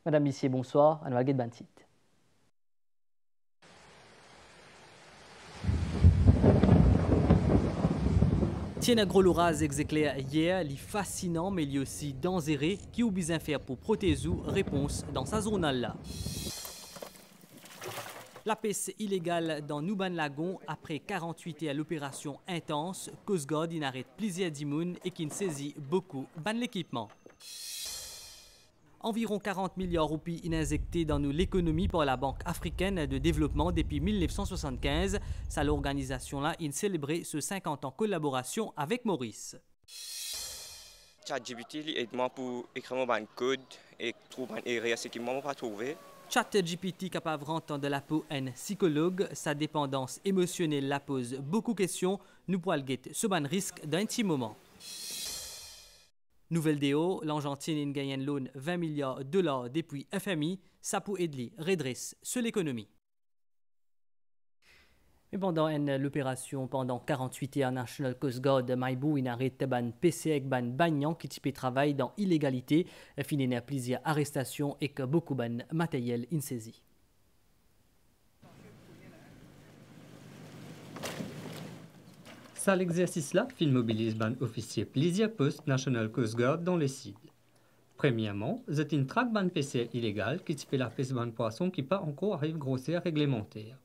Madame, Messieurs, bonsoir. Anoual Bantit. Tiens, gros l'orage éclair hier, li fascinant mais li aussi dangereux qui ou besoin faire pour protéger réponse dans sa zone là. La pêche illégale dans Nouban Lagon après 48 heures à l'opération intense, Coast Guard arrête plusieurs d'immunes et qui saisit beaucoup ban l'équipement. Environ 40 milliards de roupies injectés dans l'économie par la Banque africaine de développement depuis 1975. Ça, l'organisation-là, a célébré ce 50 ans de collaboration avec Maurice. ChatGPT aide-moi pour écrire mon code et trouver un area qui ne m'a pas trouvé. ChatGPT capable de rentrer de la peau un psychologue, sa dépendance émotionnelle la pose beaucoup de questions. Nous pouvons guetter ce ban risque d'un petit moment. Nouvelle déo, l'Argentine gagne loan 20 milliards de dollars depuis FMI, ça peut aider redresse sur l'économie. Mais pendant l'opération, pendant 48 heures, National Coast Guard Maibou arrête ban PC avec ban bagnan qui type travail dans illégalité, fini à plusieurs arrestations et que beaucoup ban matériel insaisi. Ça, l'exercice-là, il mobilise ban officier plusieurs postes National Coast Guard dans les cibles. Premièrement, c'est une traque ban PC illégale qui type la pêche ban poisson qui pas encore arrive grossière réglementaire.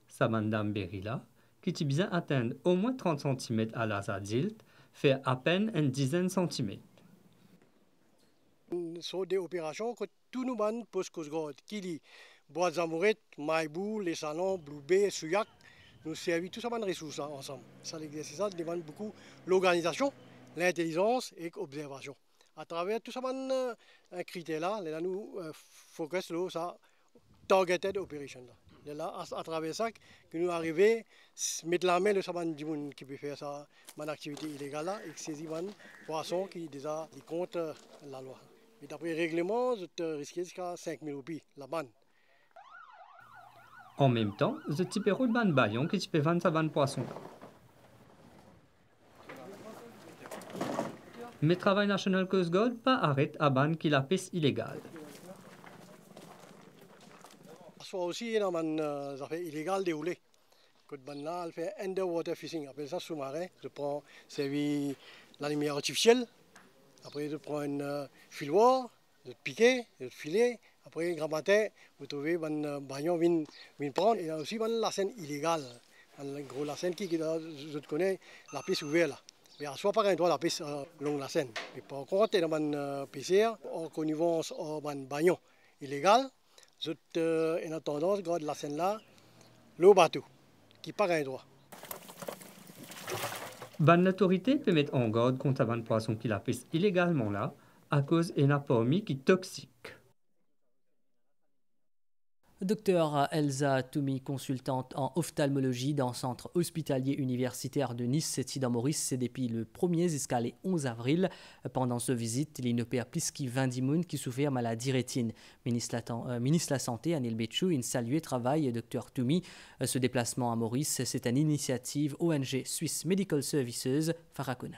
Sa bandam Berilla, qui type bien atteindre au moins 30 cm à l'as adulte, fait à peine une dizaine de centimètres. Ce sont des opérations que tous nos bandes posent Coast Guard, qui dit Bois d'Amouret, Maibou, les salons, Blue Bay, Souillac, nous servons tous ces ressources ensemble. Ça, l'exercice demande beaucoup l'organisation, l'intelligence et l'observation. À travers tous ces critères-là, nous focus sur ça targeted operation. Là, à travers ça, que nous arrivons à mettre la main sur les gens qui peut faire ça, mon activité illégale là, et saisir les poissons qui déjà contre la loi. Et d'après le règlement, je risque jusqu'à 5 000 roupies la banne. En même temps, je type de ban baillon qui type 20 à 20 poissons. Mais travail National Coast Guard pas arrête à ban qui la pêche illégale. Soit aussi dans une affaire illégale déroulée. Quand ban là, elle fait underwater fishing, appelle ça sous-marin. Je prends servi la lumière artificielle. Après, je prends une filoir, je piquer, je filer. Après, grand matin, vous trouvez un baillon vient prendre. Et aussi la scène illégale. Un gros la scène qui, je connais, la piste ouverte là. Mais à soit par un droit la piste longue la scène. Mais par contre, dans un PCR, en connivence en baillon illégal, je en tendance, garde la scène là, le bateau, qui part un droit. L'autorité peut mettre en garde contre un poisson qui la pêche illégalement là, à cause d'un parmi qui est toxique. Docteur Elsa Toumi, consultante en ophtalmologie dans le centre hospitalier universitaire de Nice, c'est dans Maurice, c'est depuis le 1er jusqu'à le 11 avril. Pendant cette visite, il y a plus de 20 personnes qui souffrent de maladie rétine. Ministre de la Santé, Anil Betchou, il salue le travail Dr Toumi. Ce déplacement à Maurice, c'est une initiative ONG Swiss Medical Services, Farakonai.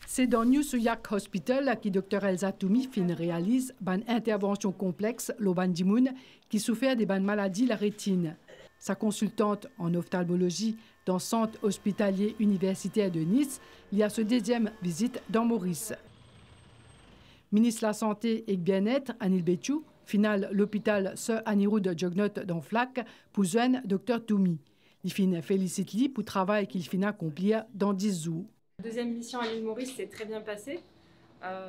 C'est dans New Souillac Hospital que Dr Elsa Toumi réalise une intervention complexe l'Obandimoun qui souffert des maladies la rétine. Sa consultante en ophtalmologie dans le centre hospitalier universitaire de Nice, il y a ce deuxième visite dans Maurice. Ministre de la Santé et Bien-être, Anil Betchou, final l'hôpital Sir Anirou de Jognot dans Flac pour joindre Dr Toumi. Il félicite lui pour le travail qu'il finit accomplir dans 10 jours. La deuxième mission à l'île Maurice s'est très bien passée.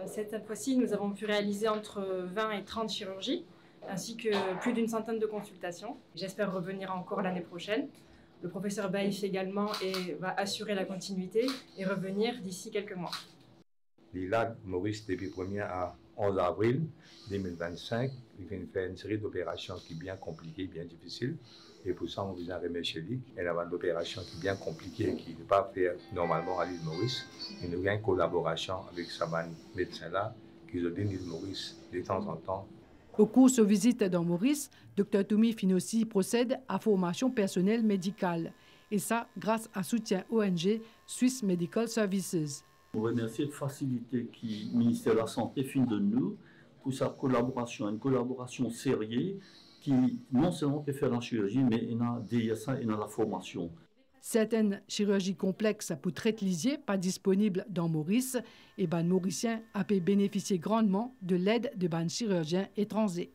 Cette fois-ci, nous avons pu réaliser entre 20 et 30 chirurgies, ainsi que plus d'une centaine de consultations. J'espère revenir encore l'année prochaine. Le professeur Baïf également va assurer la continuité et revenir d'ici quelques mois. L'île Maurice, depuis 1er à 11 avril 2025, il vient faire une série d'opérations qui sont bien compliquées, bien difficiles. Et pour ça, on vous a remercié lui. Elle a une opération qui est bien compliquée, qui ne peut pas faire normalement à l'île Maurice. Et nous avons une collaboration avec ce médecin-là, qui nous donne l'île Maurice de temps en temps. Au cours de sa visite dans Maurice, Dr Toumi Finossi procède à formation personnelle médicale. Et ça, grâce à soutien ONG Swiss Medical Services. On remercie de facilité que le ministère de la Santé fin de nous pour sa collaboration, une collaboration sérieuse qui non seulement peut faire la chirurgie, mais il a derrière ça, il a la formation. Certaines chirurgies complexes pour traiter lisier pas disponibles dans Maurice et ban mauricien a pu bénéficier grandement de l'aide de ban chirurgiens étrangers.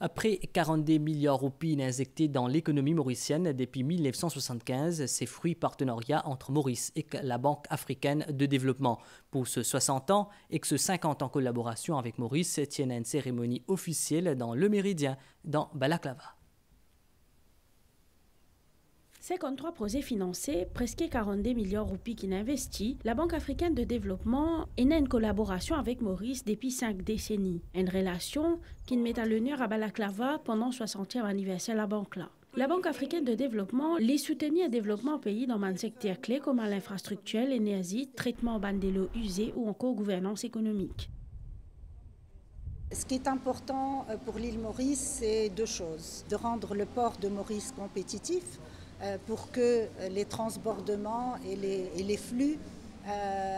Après 42 milliards de roupies injectés dans l'économie mauricienne depuis 1975, ces fruits partenariat entre Maurice et la Banque africaine de développement. Pour ce 60 ans et que ce 50 ans collaboration avec Maurice tiennent une cérémonie officielle dans le Méridien, dans Balaklava. 53 projets financés, presque 42 milliards de roupies qui investit, la Banque africaine de développement est une collaboration avec Maurice depuis 5 décennies. Une relation qui met à l'honneur à Balaklava pendant le 60e anniversaire de la banque là. La Banque africaine de développement les soutenir le développement au pays dans un secteur clé comme l'infrastructure, l'énergie, traitement de l'eau usée ou encore gouvernance économique. Ce qui est important pour l'île Maurice, c'est deux choses. De rendre le port de Maurice compétitif, pour que les transbordements et les flux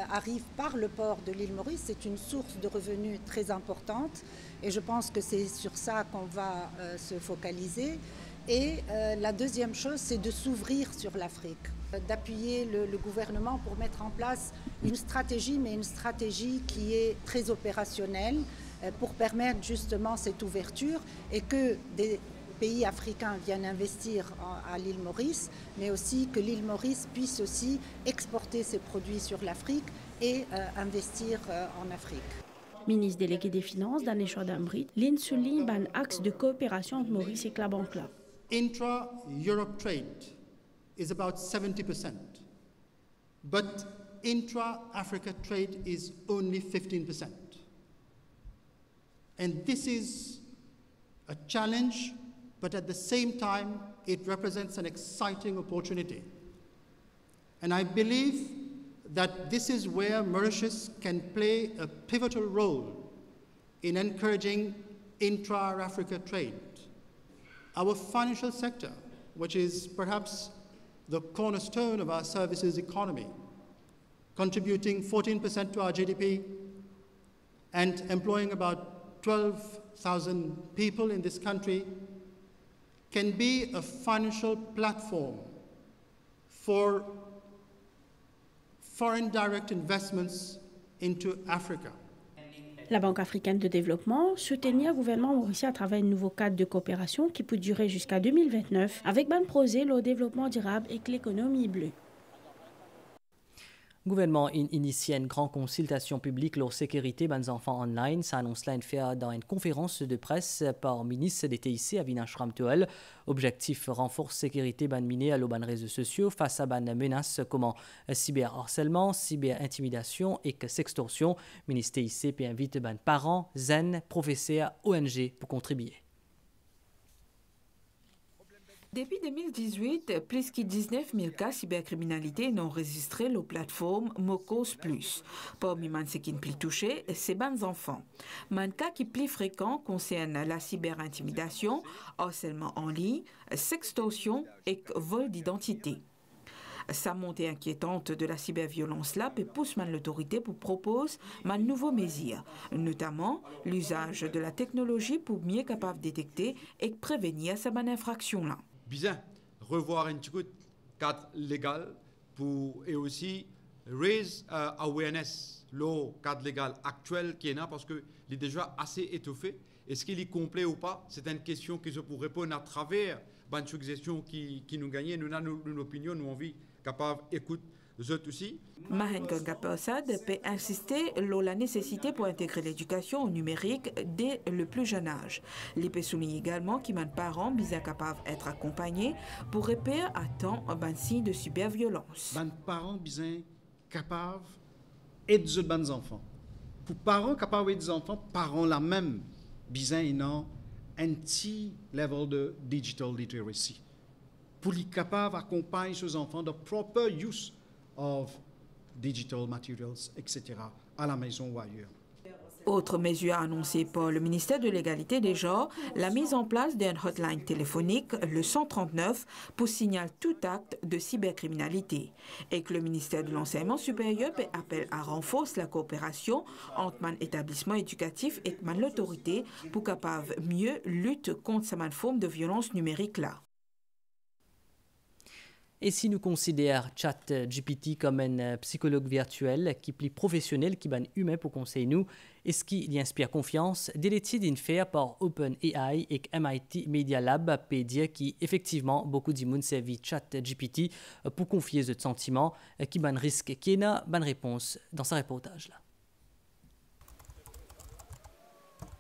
arrivent par le port de l'île Maurice. C'est une source de revenus très importante et je pense que c'est sur ça qu'on va se focaliser. Et la deuxième chose, c'est de s'ouvrir sur l'Afrique, d'appuyer le gouvernement pour mettre en place une stratégie, mais une stratégie qui est très opérationnelle pour permettre justement cette ouverture et que des pays africains viennent investir à l'île Maurice, mais aussi que l'île Maurice puisse aussi exporter ses produits sur l'Afrique et investir en Afrique. Ministre délégué des Finances, Daneshwa Damrit, l'IN souligne un axe de coopération entre Maurice et la banque là. Intra-Europe trade is about 70%, but intra-Africa trade is only 15%. And this is a challenge, but at the same time, it represents an exciting opportunity. And I believe that this is where Mauritius can play a pivotal role in encouraging intra-Africa trade. Our financial sector, which is perhaps the cornerstone of our services economy, contributing 14% to our GDP and employing about 12,000 people in this country, can be a financial platform for foreign direct investments into Africa. La Banque africaine de développement soutenir le gouvernement mauricien à travers un nouveau cadre de coopération qui peut durer jusqu'à 2029 avec un projet le développement durable et l'économie bleue. Le gouvernement initie une grande consultation publique sur la sécurité des enfants online. Ça annonce là une fait dans une conférence de presse par le ministre des TIC à Vinashram Toel. Objectif renforce la sécurité des minés à les réseaux sociaux face à des menaces comme cyberharcèlement, cyberintimidation et sextorsion. Le ministre des TIC invite les parents, zen, professeurs, ONG pour contribuer. Depuis 2018, plus de 19 000 cas de cybercriminalité ont enregistré la plateforme Mocos Plus. Parmi ceux qui sont plus touchés, c'est les enfants. Les cas qui sont plus fréquents concernent la cyberintimidation, harcèlement en ligne, sextorsion et vol d'identité. Sa montée inquiétante de la cyberviolence là peut pousser l'autorité pour proposer de nouveaux mesures, notamment l'usage de la technologie pour mieux capable de détecter et prévenir cette infraction là. Bien revoir un petit coup de cadre légal pour et aussi raise awareness le cadre légal actuel qui est là parce que il est déjà assez étoffé. Est-ce qu'il est complet ou pas? C'est une question que je pourrais répondre à travers une suggestion qui nous gagne. Nous avons une opinion, nous envie capable d'écouter les autres aussi. Mahen Ganga-Persad peut insister sur la nécessité pour intégrer l'éducation au numérique dès le plus jeune âge. Il peut souligner également que les parents sont capables d'être accompagnés pour repérer à temps un signe de cyberviolence. Les parents sont capables d'aider les enfants. Pour parents capables d'aider les enfants, parents la même besoin un petit level de digital literacy. Pour les capables d'accompagner ces enfants de proper use of digital materials, etc., à la maison ou ailleurs. Autre mesure annoncée par le ministère de l'Égalité des genres, la mise en place d'un hotline téléphonique, le 139, pour signaler tout acte de cybercriminalité. Et que le ministère de l'Enseignement supérieur appelle à renforcer la coopération entre l'établissement éducatif et l'autorité pour capable mieux lutter contre cette forme de violence numérique là. Et si nous considérons ChatGPT comme un psychologue virtuel qui est plus professionnel, qui est humain pour conseiller nous, et ce qui lui inspire confiance, des études faites par OpenAI et MIT Media Lab peut dire qu'effectivement, beaucoup de monde servent ChatGPT pour confier ce sentiment qui est un risque, qui est une bonne réponse dans ce reportage-là.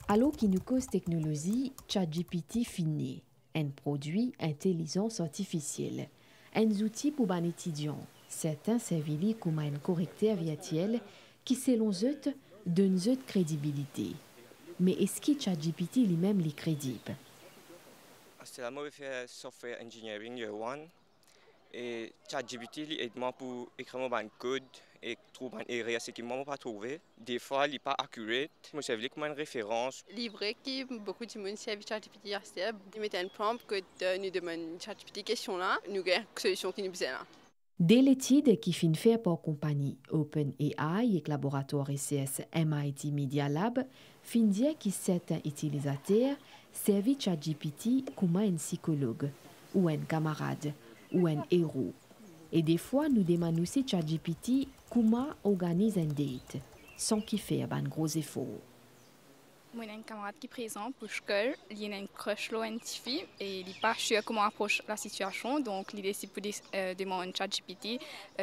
Alors qui nous cause technologie, ChatGPT finit, un produit intelligence artificielle. Un outil pour les étudiants. Certains servent comme un correcteur virtuel qui, selon eux, donne crédibilité. Mais est-ce que ChatGPT lui-même est crédible? C'est la moi fait software engineering year 1 et ChatGPT aide moi pour écrire mon code et trouver une erreur qui moi pas trouvé. Des fois, il n'est pas accurate. Moi, c'est comme une référence. Libre qui beaucoup de monde servent ChatGPT ils mettent un prompt que nous demandons ChatGPT question là, nous avons une solution qui nous besoin là. Dès l'étude qui fin fait par compagnie OpenAI et laboratoire ICS MIT Media Lab, fin dire que certains utilisateurs servent ChatGPT comme un psychologue, ou un camarade, ou un héros. Et des fois, nous demandons aussi ChatGPT comment organiser un date, sans qu'il fasse un gros effort. Moi, j'ai un camarade qui est présent pour l'école, il a un crush sur une fille et il n'est pas sûr comment approcher la situation. Donc, il décide pour demander à ChatGPT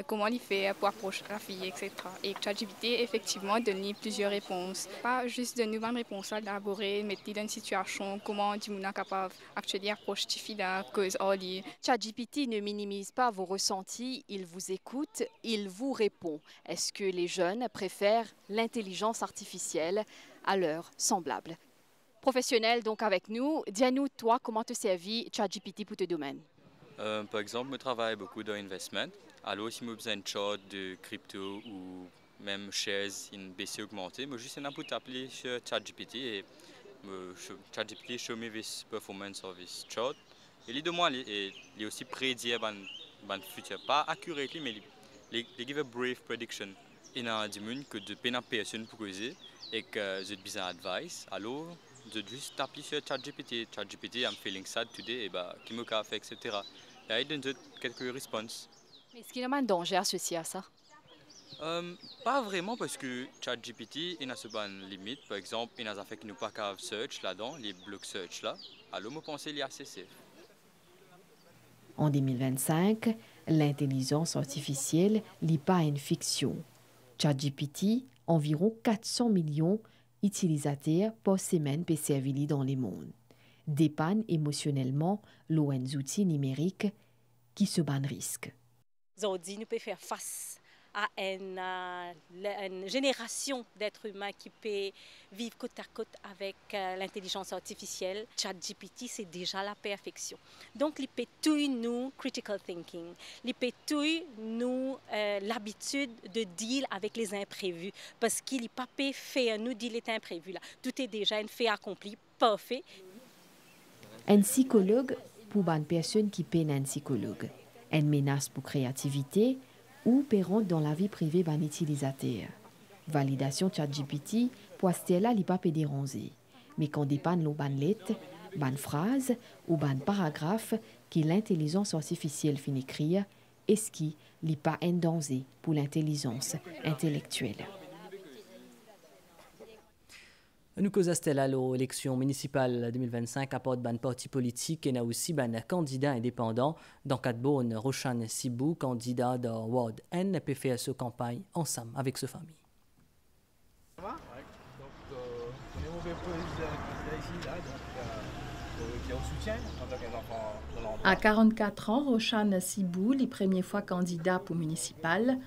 comment il fait pour approcher la fille, etc. Et ChatGPT, effectivement, donne plusieurs réponses. Pas juste de nouvelles réponses à élaborer, mettre dans une situation, comment on est capable d'actuellement approcher la fille à cause de ChatGPT ne minimise pas vos ressentis, il vous écoute, il vous répond. Est-ce que les jeunes préfèrent l'intelligence artificielle à l'heure semblable? Professionnel donc avec nous, dis-nous toi comment te servir ChatGPT pour tes domaines. Par exemple, je travaille beaucoup dans l'investissement. Alors si je besoin de chart de crypto ou même shares in BC augmenté, je juste un peu appeler sur ChatGPT et ChatGPT show me this performance of this chart. Et les deux mois, il aussi prédire le futur, pas accurately mais il give a brave prediction. Il y a des gens que de peine à personne pour causer et que j'ai besoin d'advice. Alors, je juste taper sur ChatGPT. ChatGPT, I'm feeling sad today, et qui me fait, etc. Et il donne quelques réponses. Mais est-ce qu'il y a un danger associé à ça? Pas vraiment, parce que ChatGPT, il a ce limite. Par exemple, il y a des affaires qui nous pas qu'à search là-dedans, les blocs search là. Alors, je pense qu'il est assez safe. En 2025, l'intelligence artificielle n'est pas une fiction. ChatGPT, environ 400 millions d'utilisateurs par semaine peut servir dans le monde. Dépanne émotionnellement l'ON outils numériques qui se ban risque. Aujourd'hui, nous pouvons faire face à une génération d'êtres humains qui peut vivre côte à côte avec l'intelligence artificielle. ChatGPT, c'est déjà la perfection. Donc, il peut tout nous critical thinking. Il peut tout nous l'habitude de deal avec les imprévus. Parce qu'il n'est pas fait nous deal les imprévus. Là. Tout est déjà un fait accompli, parfait. Un psychologue pour une personne qui peine un psychologue. Une menace pour créativité ou pérante dans la vie privée d'un utilisateur. Validation ChatGPT, pour cela, il n'est pas déranger. Mais quand dépanne l'eau ban lettre, ban phrase ou ban paragraphe que l'intelligence artificielle finit écrire, est-ce qu'il n'est pas un danger pour l'intelligence intellectuelle? Nous causons l'élection municipale 2025 apporte un parti politique et aussi un candidat indépendant dans Cadbone, Roshan Sibou, candidat de Ward N, peut faire sa campagne ensemble avec sa famille. À 44 ans, Roshan Sibou, les premières fois candidat pour municipal,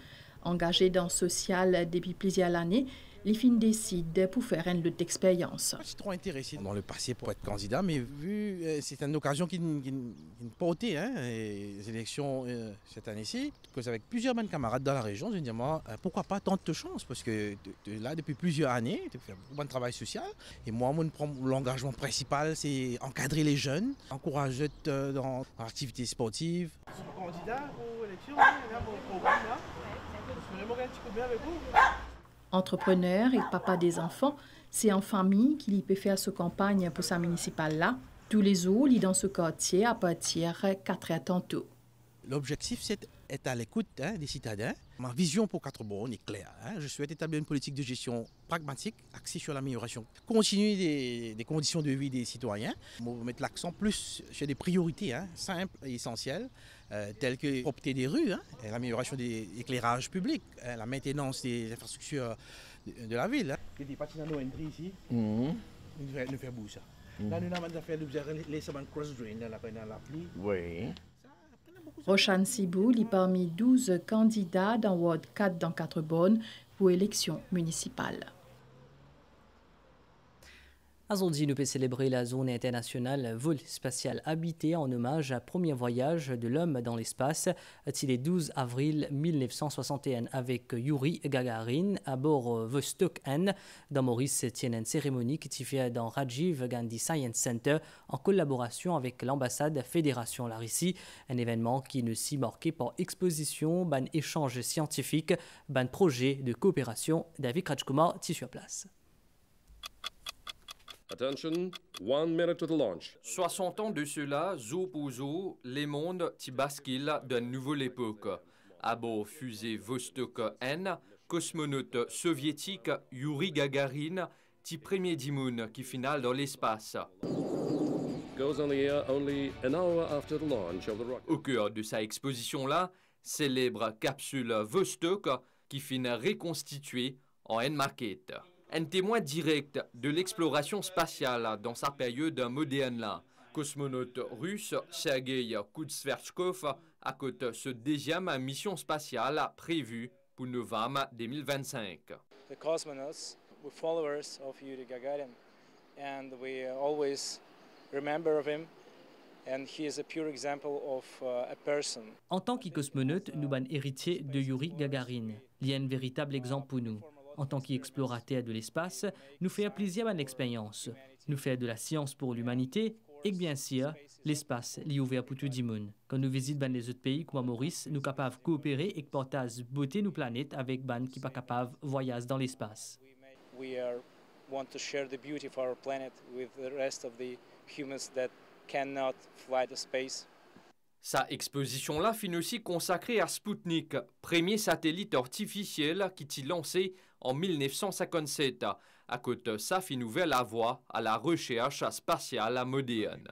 engagé dans le social depuis plusieurs années, les fins décident pour faire une lutte d'expérience. Je suis trop intéressé dans le passé pour être candidat, mais vu c'est une occasion qui ne pas ôter, les élections cette année-ci, que avec plusieurs bonnes camarades dans la région, je me dis moi, pourquoi pas tenter de chance, parce que là depuis plusieurs années, tu fais un bon travail social, et moi l'engagement principal c'est encadrer les jeunes, encourager dans l'activité sportive. Je suis candidat aux élections, mon programme là. Entrepreneur et papa des enfants, c'est en famille qu'il peut faire sa campagne pour sa municipale là. Tous les jours, il est dans ce quartier à partir de 4 heures tantôt. L'objectif, c'est d'être à l'écoute des citadins. Ma vision pour Quatre-Bornes est claire. Je souhaite établir une politique de gestion pragmatique, axée sur l'amélioration continue des conditions de vie des citoyens. On va mettre l'accent plus sur des priorités simples et essentielles, telles que la propreté des rues, l'amélioration des éclairages publics, la maintenance des infrastructures de la ville. Il y a des patinades ici, nous faisons bouger ça. Là, nous avons fait les cross-drain dans la pluie. Oui. Roshan Siboul est parmi 12 candidats dans Ward 4 dans Quatre-Bornes pour élection municipale. Aujourd'hui, nous pouvons célébrer la journée internationale vol spatial habité en hommage au premier voyage de l'homme dans l'espace, le 12 avril 1961 avec Yuri Gagarin à bord Vostok 1. Dans Maurice tient une cérémonie qui s'est faite dans Rajiv Gandhi Science Center en collaboration avec l'ambassade Fédération la Russie. Un événement qui ne s'y marqué par exposition, ban échange scientifique, ban projet de coopération. David Rajkumar, sur place. Attention, 1 minute to the launch. 60 ans de cela, jour pour jour, les mondes t'y basculent d'une nouvelle époque. À bord fusée Vostok N, cosmonaute soviétique Yuri Gagarin, t'y premier dimoun qui finale dans l'espace. Goes on the air only an hour after the launch of the rocket. Au cœur de sa exposition-là, célèbre capsule Vostok qui finit reconstituée en une maquette. Un témoin direct de l'exploration spatiale dans sa période moderne. Cosmonaute russe Sergei Kudzverchkov à côté de ce deuxième mission spatiale prévue pour novembre 2025. The cosmonauts were followers of Yuri Gagarin, and we always remember of him, and he is a pure example of a person. En tant que cosmonaute, nous sommes héritiers de Yuri Gagarin. Il y a un véritable exemple pour nous. En tant qu'explorateur de l'espace, nous faisons plaisir à l'expérience. Nous faisons de la science pour l'humanité et bien sûr, l'espace est ouvert pour tout le monde. Quand nous visitons les autres pays comme Maurice, nous sommes capables de coopérer et de partager beauté de nos planètes avec les qui ne sont pas capables de voyager dans l'espace. We want to share the beauty of our planet with the rest of the humans that cannot fly to space. Sa exposition-là finit aussi consacrée à Sputnik, premier satellite artificiel qui s'est lancé en 1957. À côté de ça, fin ouvert la voie à la recherche spatiale moderne.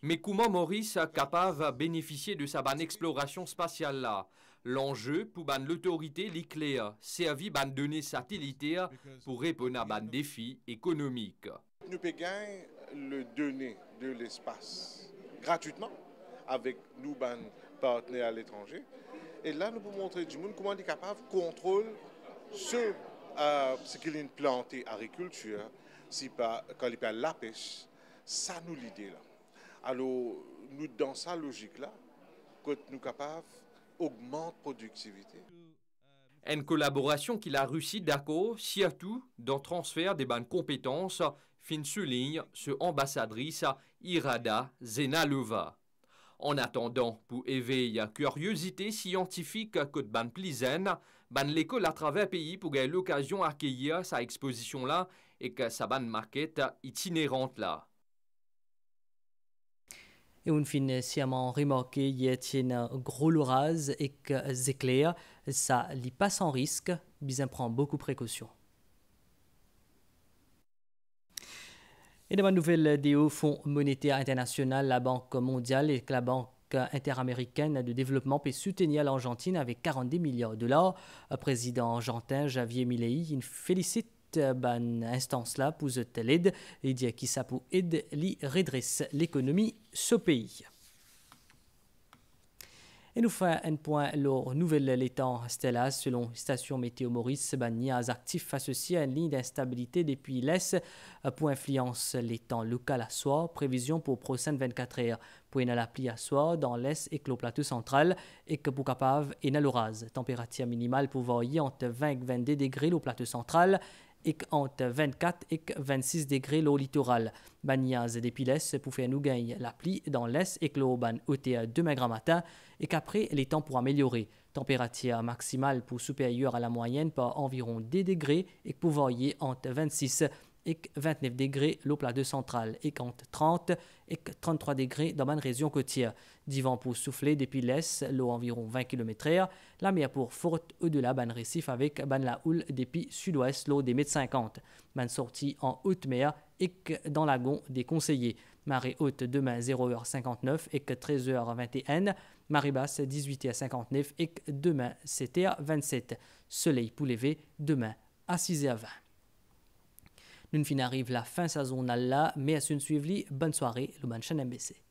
Mais comment Maurice est capable de bénéficier de sa bonne exploration spatiale-là? L'enjeu pour l'autorité est clair, servir de données satellitaires pour répondre à un défi économique. Nous pouvons gagner le données de l'espace gratuitement avec nos partenaires à l'étranger. Et là, nous pouvons montrer du monde comment on est capable de contrôler ce qu'il est planté agriculture, quand il parle la pêche, ça nous l'idée là. Alors, nous, dans sa logique-là, que nous sommes capables d'augmenter la productivité. Une collaboration qui la Russie d'accord, surtout dans le transfert des bonnes compétences, fin souligne ce ambassadrice Irada Zenalova. En attendant, pour éveiller la curiosité scientifique que de ban plizen, ban l'école à travers pays pour gagner l'occasion d'accueillir sa exposition là et que sa ban maquette itinérante là. Et on finit sciemment remarqué qu'il y a un gros orage et que les éclairs, ça ne pas sans risque, bien prend beaucoup de précautions. Et dans la nouvelle DO, Fonds monétaire international, la Banque mondiale et la Banque interaméricaine de développement peut soutenir l'Argentine avec 42 milliards de dollars. Le président argentin Javier Milei félicite l'instance-là pour cette aide et dit qu'il ça pour aider à redresser l'économie de ce pays. Et nous faisons un point leur nouvelle temps Stella selon station météo Maurice Banias actif associé à une ligne d'instabilité depuis l'Est pour influence les temps local à soir. Prévision pour prochaines 24 heures. Pour une la pluie à soir dans l'Est et le plateau central et que pour capable et dans l'orage. Température minimale pour varier entre 20 et 22 degrés au plateau central et entre 24 et 26 degrés au littoral. Banias depuis l'Est pour faire nous gagner la pluie dans l'Est et que l'urban ôté demain grand matin et qu'après les temps pour améliorer. Température maximale pour supérieure à la moyenne par environ 2 degrés et pour varier entre 26 et 29 degrés au plateau central et entre 30 et 33 degrés dans la région côtière. Du vent pour souffler depuis l'est, l'eau environ 20 km/h. La mer pour forte au-delà ban récif avec ban la houle depuis sud-ouest, l'eau des 1,50 m. Ban sortie en haute mer et dans lagon des conseillers. Marée haute demain 0h59 et 13h21. Marée basse 18h59 et demain 7h27. Soleil pour lever demain à 6h20. Nous arrive la fin saisonale là, mais à suivre, bonne soirée, le Ban Chaîne MBC.